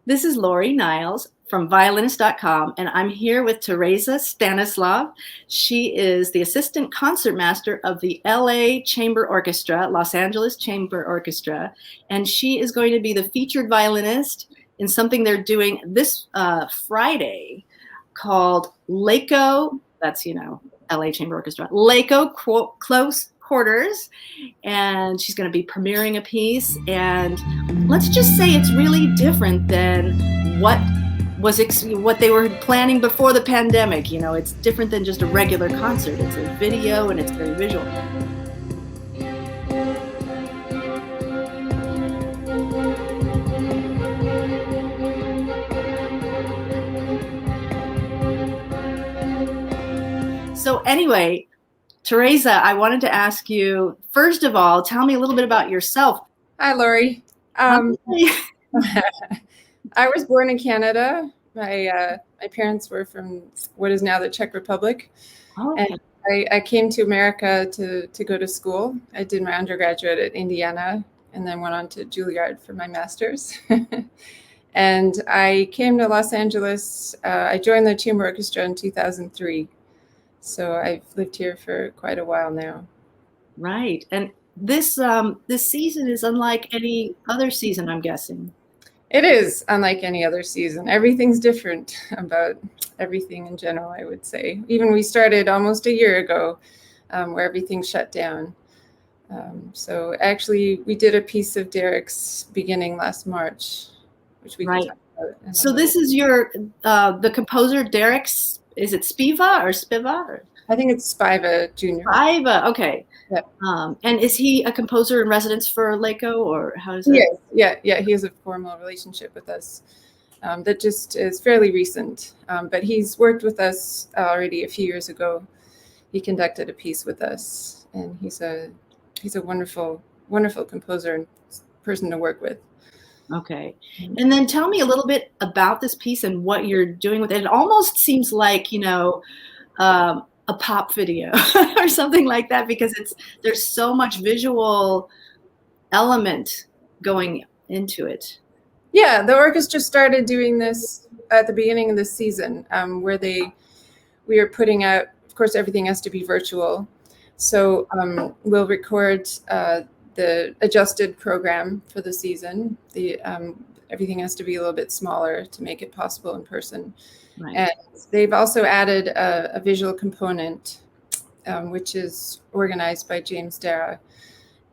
This is Lori Niles from Violinist.com, and I'm here with Tereza Stanislav. She is the assistant concertmaster of the LA Chamber Orchestra, Los Angeles Chamber Orchestra, and she is going to be the featured violinist in something they're doing this Friday called LACO. That's, LA Chamber Orchestra. LACO Close Quarters, and she's going to be premiering a piece, and let's just say it's really different than what they were planning before the pandemic. It's different than just a regular concert. It's a video and it's very visual. So anyway, Teresa, I wanted to ask you, first of all, tell me a little bit about yourself. Hi, Lori. I was born in Canada. My parents were from what is now the Czech Republic. Okay. And I came to America to go to school. I did my undergraduate at Indiana and then went on to Juilliard for my master's. And I came to Los Angeles. I joined the Chamber Orchestra in 2003. So I've lived here for quite a while now. Right. And this season is unlike any other season, I'm guessing. It is unlike any other season. Everything's different about everything in general, I would say. Even we started almost a year ago where everything shut down. So actually, we did a piece of Derrick's beginning last March, which we can talk about. So this is the composer Derrick's, is it Spiva or Spiva? I think it's Spiva Jr. Spiva, okay. Yep. And is he a composer in residence for LACO, or how does that? Yes, yeah. He has a formal relationship with us that just is fairly recent. But he's worked with us already a few years ago. He conducted a piece with us, and he's a wonderful, wonderful composer and person to work with. Okay. And then tell me a little bit about this piece and what you're doing with it. It almost seems like, a pop video or something like that, because there's so much visual element going into it. Yeah, the orchestra started doing this at the beginning of the season, where we are putting out, of course, everything has to be virtual. So we'll record the adjusted program for the season. Everything has to be a little bit smaller to make it possible in person. Right. And they've also added a visual component, which is organized by James Dara.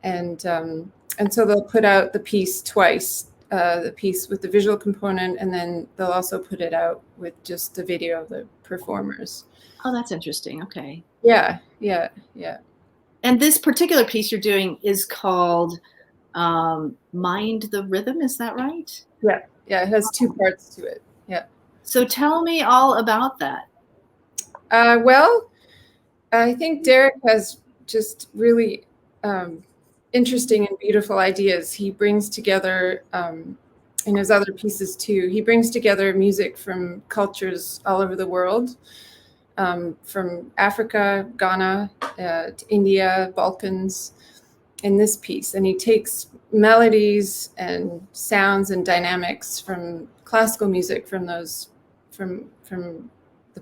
And so they'll put out the piece twice, the piece with the visual component, and then they'll also put it out with just the video of the performers. Oh, that's interesting. Okay. Yeah. And this particular piece you're doing is called Mind the Rhythm, is that right? Yeah, it has two parts to it. Yeah. So tell me all about that. Well, I think Derrick has just really interesting and beautiful ideas. He brings together, in his other pieces too, he brings together music from cultures all over the world, from Africa, Ghana, to India, Balkans, in this piece. And he takes melodies and sounds and dynamics from classical music from the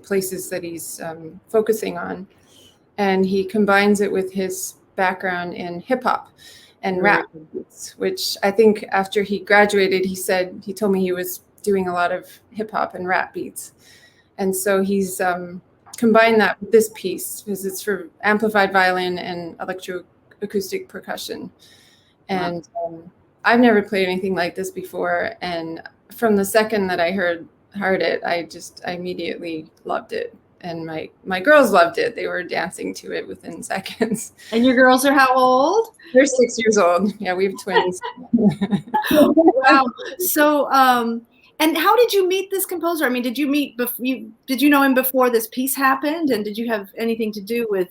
places that he's focusing on, and he combines it with his background in hip hop and rap beats, which I think after he graduated, he told me he was doing a lot of hip hop and rap beats, and so he's combined that with this piece because it's for amplified violin and electroacoustic percussion, and I've never played anything like this before, and from the second that I heard it, I immediately loved it. And my girls loved it. They were dancing to it within seconds. And your girls are how old? They're 6 years old. Yeah, we have twins. Wow. So, and how did you meet this composer? I mean, did you know him before this piece happened? And did you have anything to do with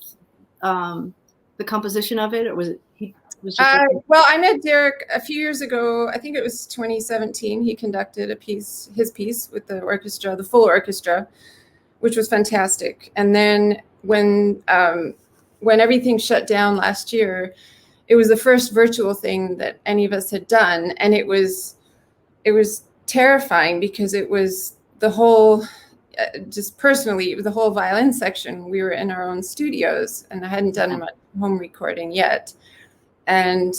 the composition of it? Or was it, well, I met Derrick a few years ago. I think it was 2017. He conducted his piece with the orchestra, the full orchestra, which was fantastic. And then when everything shut down last year, it was the first virtual thing that any of us had done, and it was terrifying because it was the whole, just personally, the whole violin section. We were in our own studios, and I hadn't done much home recording yet. And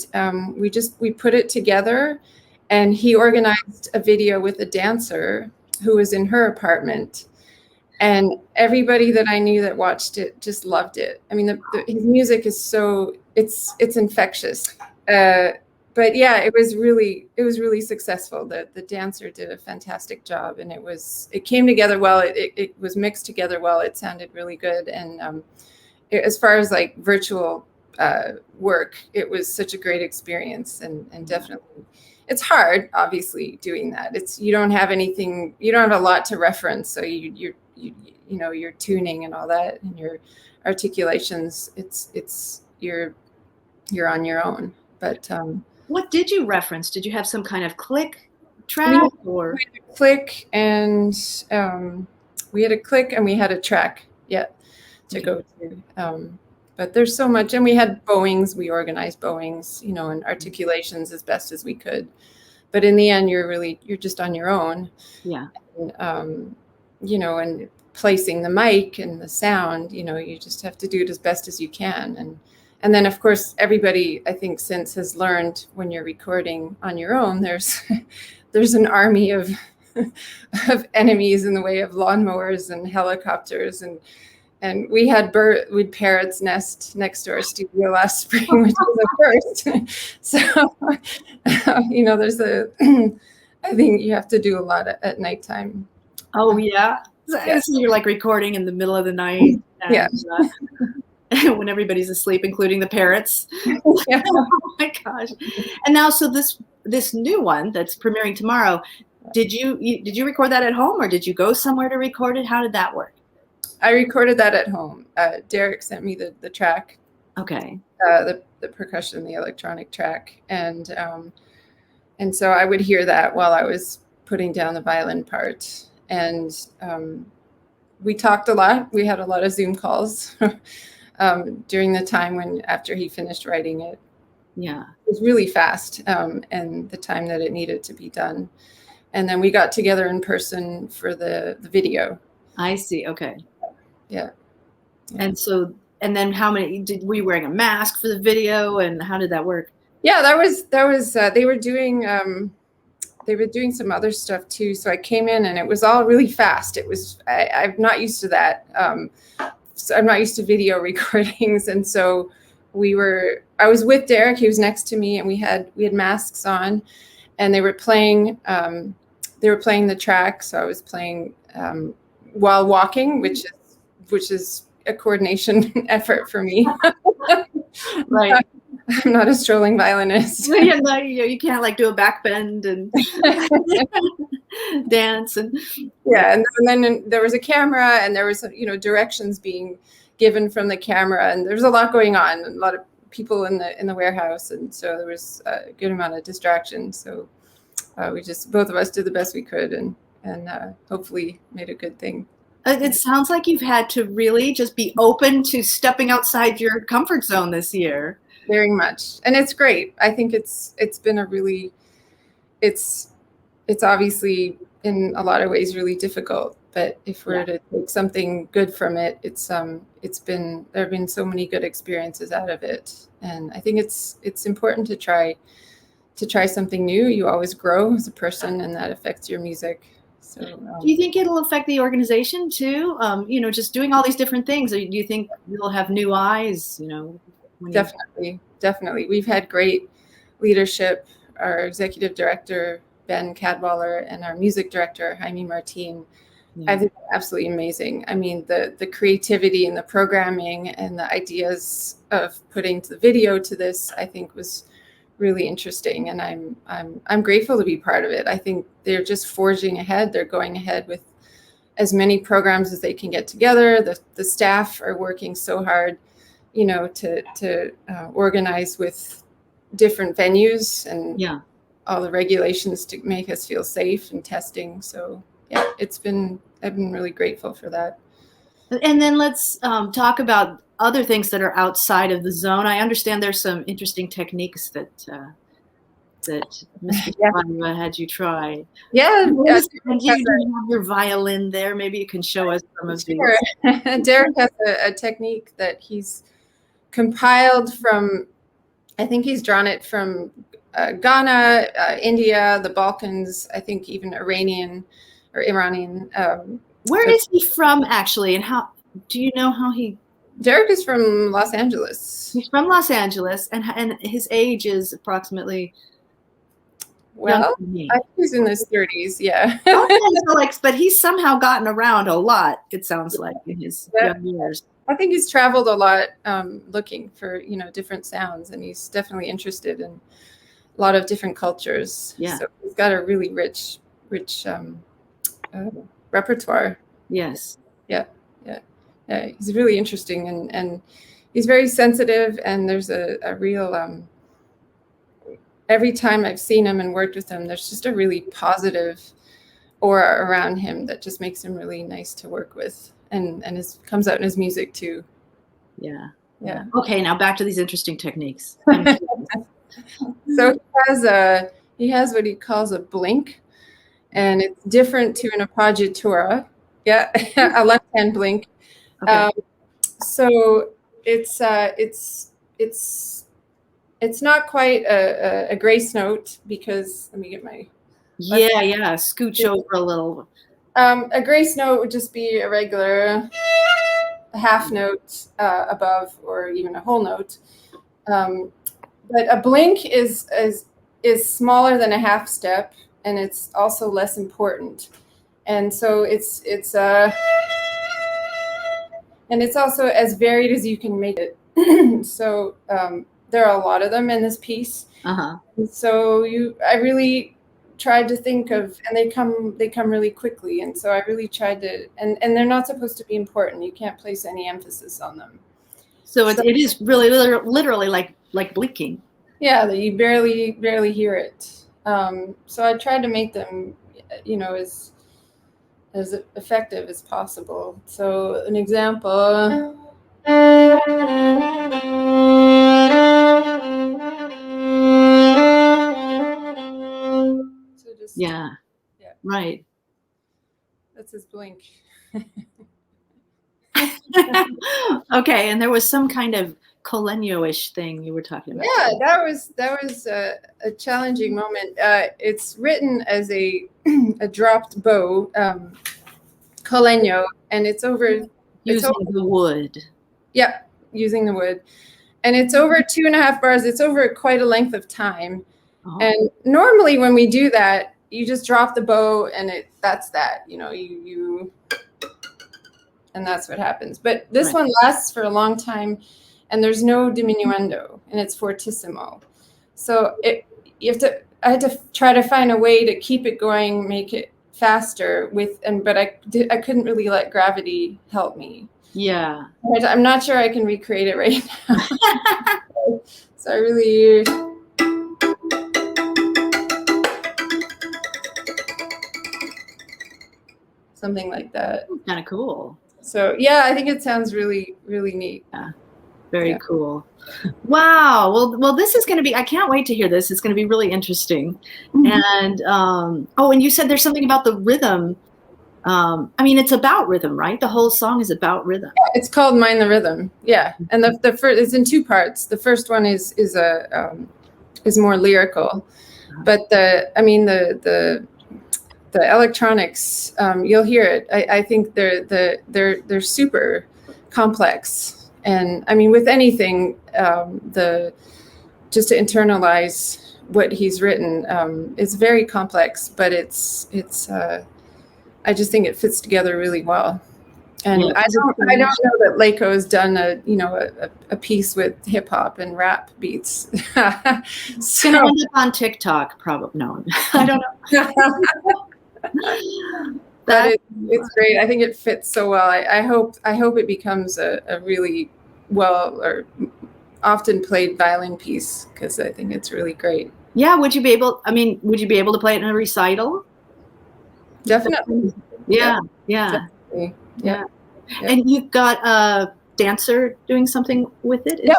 we put it together, and he organized a video with a dancer who was in her apartment. And everybody that I knew that watched it just loved it. I mean, his music is it's infectious. But yeah, it was really successful. The dancer did a fantastic job, and it came together well. It was mixed together well. It sounded really good. And as far as like virtual work, it was such a great experience, and definitely. It's hard, obviously, doing that. You don't have a lot to reference. So you know, your tuning and all that, and your articulations, you're on your own. But what did you reference? Did you have some kind of click track, or we had a click, and we had a click, and we had a track yet to go to. But there's so much, and we had bowings. We organized bowings, you know, and articulations as best as we could. But in the end, you're just on your own. Yeah. And, you know, and placing the mic and the sound, you know, you just have to do it as best as you can. And then, of course, everybody, I think, since has learned when you're recording on your own, there's an army of enemies in the way of lawnmowers and helicopters, and we had parrots nest next to our studio last spring, which was a first. So, you know, I think you have to do a lot at nighttime. Oh yeah. So you're like recording in the middle of the night. And, yeah. When everybody's asleep, including the parrots. Yeah. Oh my gosh. And now, so this new one that's premiering tomorrow, did you record that at home, or did you go somewhere to record it? How did that work? I recorded that at home. Derrick sent me the track. Okay. The percussion, the electronic track, and so I would hear that while I was putting down the violin part. And we talked a lot. We had a lot of Zoom calls during the time after he finished writing it. Yeah. It was really fast, and the time that it needed to be done. And then we got together in person for the video. I see. Okay. Yeah. And so, and then were you wearing a mask for the video, and how did that work? Yeah, that was they were doing some other stuff too. So I came in, and it was all really fast. I'm not used to that. So I'm not used to video recordings. And so I was with Derrick, he was next to me, and we had masks on, and they were playing the track. So I was playing while walking, which is a coordination effort for me. Right. I'm not a strolling violinist. Yeah, no, you can't like do a back bend and dance and and then there was a camera, and there was, you know, directions being given from the camera, and there was a lot going on, a lot of people in the warehouse, and so there was a good amount of distraction. So both of us did the best we could, and hopefully made a good thing. It sounds like you've had to really just be open to stepping outside your comfort zone this year. Very much. And it's great. I think it's been it's obviously in a lot of ways really difficult, but if we're to take something good from it, there have been so many good experiences out of it. And I think it's important to try something new. You always grow as a person, and that affects your music. So, do you think it'll affect the organization too? You know, just doing all these different things. Or do you think you'll have new eyes? You know, definitely. We've had great leadership. Our executive director Ben Cadwaller and our music director Jaime Martin. Yeah. I think absolutely amazing. I mean, the creativity and the programming and the ideas of putting the video to this, I think, was really interesting, and I'm grateful to be part of it. I think they're just forging ahead. They're going ahead with as many programs as they can get together. The staff are working so hard, you know, to organize with different venues and all the regulations to make us feel safe and testing. So yeah, I've been really grateful for that. And then let's talk about other things that are outside of the zone. I understand there's some interesting techniques that that Mr. Yeah. Spiva had you try. Yeah. And you have your violin there. Maybe you can show us some of these. Sure. Derrick has a technique that he's compiled from, I think he's drawn it from Ghana, India, the Balkans, I think even Iranian. Where is he from, actually? And how do you know how he? Derrick is from Los Angeles. He's from Los Angeles, and his age is approximately. Well, I think he's in his 30s. Yeah. Okay, so but he's somehow gotten around a lot. It sounds like in his young years. I think he's traveled a lot, looking for different sounds, and he's definitely interested in a lot of different cultures. Yeah. So he's got a really rich repertoire. Yes. Yeah. He's really interesting, and he's very sensitive, and there's a real every time I've seen him and worked with him, there's just a really positive aura around him that just makes him really nice to work with, and comes out in his music too. Yeah. Okay, now back to these interesting techniques. So he has what he calls a blink, and it's different to an appoggiatura. Yeah, a left-hand blink. Okay. So it's not quite a grace note, because let me get my. Scooch over a little. A grace note would just be a regular half note above, or even a whole note. But a blink is smaller than a half step, and it's also less important. And so it's also as varied as you can make it. So there are a lot of them in this piece. Uh-huh. So I really tried to think of, and they come really quickly. And so I really tried to, and they're not supposed to be important. You can't place any emphasis on them. So it is really literally like blinking. Yeah, that you barely hear it. So I tried to make them, as effective as possible. So an example. So just, yeah, right. That's his blink. Okay, and there was some kind of Colenio-ish thing you were talking about. Yeah, that was a challenging moment. It's written as a dropped bow, Colenio, and it's over using the wood. Yeah, using the wood, and it's over 2.5 bars. It's over quite a length of time. Oh. And normally when we do that, you just drop the bow, and that's that. You and that's what happens. But this one lasts for a long time. And there's no diminuendo, and it's fortissimo. So I had to try to find a way to keep it going, make it faster but I couldn't really let gravity help me. Yeah. I'm not sure I can recreate it right now. So I really. Something like that. Kind of cool. So yeah, I think it sounds really, really neat. Yeah. Very cool. Wow. Well, this is going to be, I can't wait to hear this. It's going to be really interesting. Mm-hmm. And, and you said there's something about the rhythm. It's about rhythm, right? The whole song is about rhythm. Yeah, it's called Mind the Rhythm. Yeah. And the first, it's in 2 parts. The first one is more lyrical, but the electronics, you'll hear it. I think they're super complex. And with anything, just to internalize what he's written, it's very complex, but it's I just think it fits together really well. And yeah, I don't know that LACO has done a piece with hip hop and rap beats. It's gonna end up on TikTok, probably. No, I don't know. It's great. I think it fits so well. I hope it becomes a really well or often played violin piece, because I think it's really great. Yeah. Would you be able to play it in a recital? Definitely. Yeah. Definitely. Yeah. And you've got dancer doing something with it? Yeah,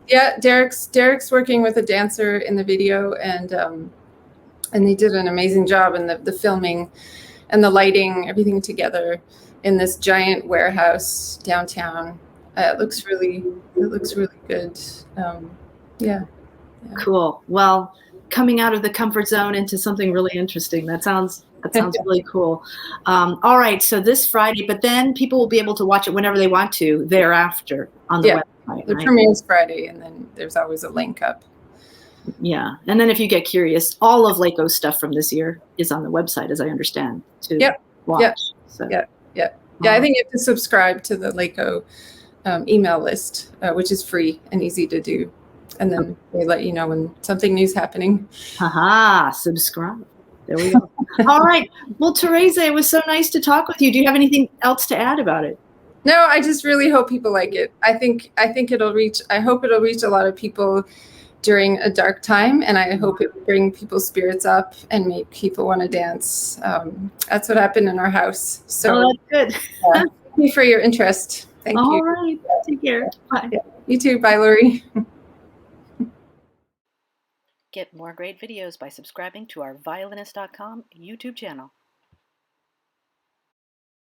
yeah. Derrick's working with a dancer in the video, and they did an amazing job in the filming and the lighting, everything together in this giant warehouse downtown. It looks really good. Yeah. Cool. Well, coming out of the comfort zone into something really interesting. That sounds really cool. All right. So this Friday, but then people will be able to watch it whenever they want to thereafter on the website. The right? premiere's Friday, and then there's always a link up. Yeah. And then if you get curious, all of LACO's stuff from this year is on the website, as I understand, to watch. Yep. So. Yeah. I think you have to subscribe to the LACO email list, which is free and easy to do. And then they let you know when something new's happening. Haha, subscribe. There we go. All right. Well, Teresa, it was so nice to talk with you. Do you have anything else to add about it? No, I just really hope people like it. I hope it'll reach a lot of people during a dark time, and I hope it will bring people's spirits up and make people want to dance. That's what happened in our house. So that's good. Thank you for your interest. Thank you. All right. Take care. Bye. Yeah. You too. Bye, Lori. Get more great videos by subscribing to our Violinist.com YouTube channel.